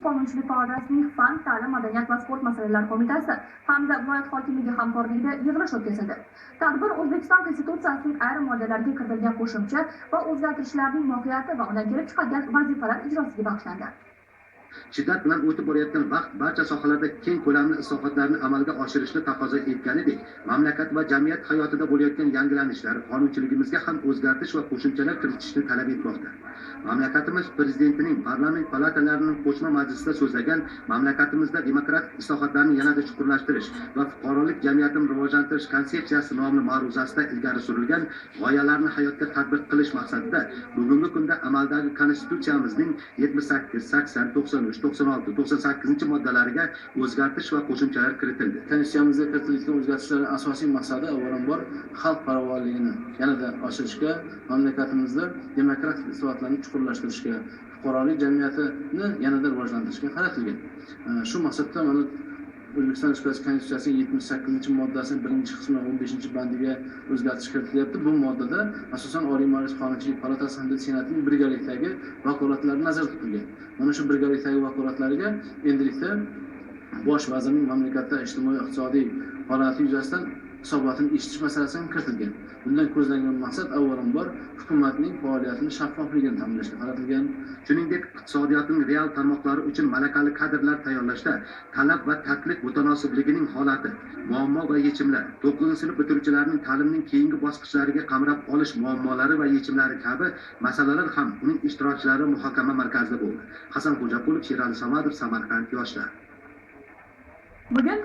Qonunchilik faoliyatining fan, ta'lim, madaniyat va sport masalalari qo'mitasi hamda viloyat hokimligi hamkorligida yig'ilish o'tkazildi. Tadbir O'zbekiston Konstitutsiyasining ayrim moddalariga kiritilgan qo'shimcha va o'zgartirishlarning mohiyati va undan kelib chiqadigan vazifalar ijrosiga bag'ishlangan. Shiddat bilan o'tib borayotgan vaqt barcha sohalarda keng ko'lamli islohotlarni amalga oshirishni taqozo etganidek, mamlakat va jamiyat hayotida bo'layotgan yangilanishlar qonunchiligimizga ham o'zgartish va qo'shimchalar kiritishni talab etmoqda. Mamlakatimiz prezidentining parlament palatalarining qo'shma majlisida so'zlagan mamlakatimizda demokratik islohotlarni yanada chuqurlashtirish va fuqarolik jamiyatini rivojlantirish konsepsiyasi nomli ma'ruzasida ilgari surilgan g'oyalarni hayotga tatbiq qilish maqsadida bugungi kunda amaldagi konstitutsiyamizning 78, 80, 93, 96, 98 moddalariga o'zgartish va qo'shimchalar kiritildi. Konstitutsiyamizga kiritilgan o'zgartishlarning asosiy maqsadi avvalambor xalq farovonligini yanada oshirishga, mamlakatimizda demokratik islohotlarni chuqurlashtirishga, fuqarolik jamiyatini yanada rivojlantirishga qaratilgan. Shu maqsadda mana O'zbekiston Respublikasi Konstitutsiyasining 78-moddasining 1-qismi 15-bandiga o'zgartish kiritilyapti. Bu moddada asosan Oliy Majlis Qonunchilik palatasi hamda Senatining birgalikdagi vakolatlari nazarda tutilgan. Mana shu birgalikdagi vakolatlariga endilikda bosh vazirning mamlakatda ijtimoiy-iqtisodiy holati yuzasidan hisobotini eshitish masalasi ham kiritilgan. Bundan ko'zlangan maqsad avvalambor hukumatning faoliyatini shaffofligini ta'minlashga qaratilgan. Shuningdek, iqtisodiyotning real tarmoqlari uchun malakali kadrlar tayyorlashda talab va taklif mutanosibligining holati, muammo va yechimlar, 9-sinf bitiruvchilarining ta'limning keyingi bosqichlariga qamrab olish muammolari va yechimlari kabi masalalar ham uning ishtirokchilari muhokama markazida bo'ldi. Hasan Xo'jaqulov, Sherali Samadov, Samarqand yoshlar. Bugun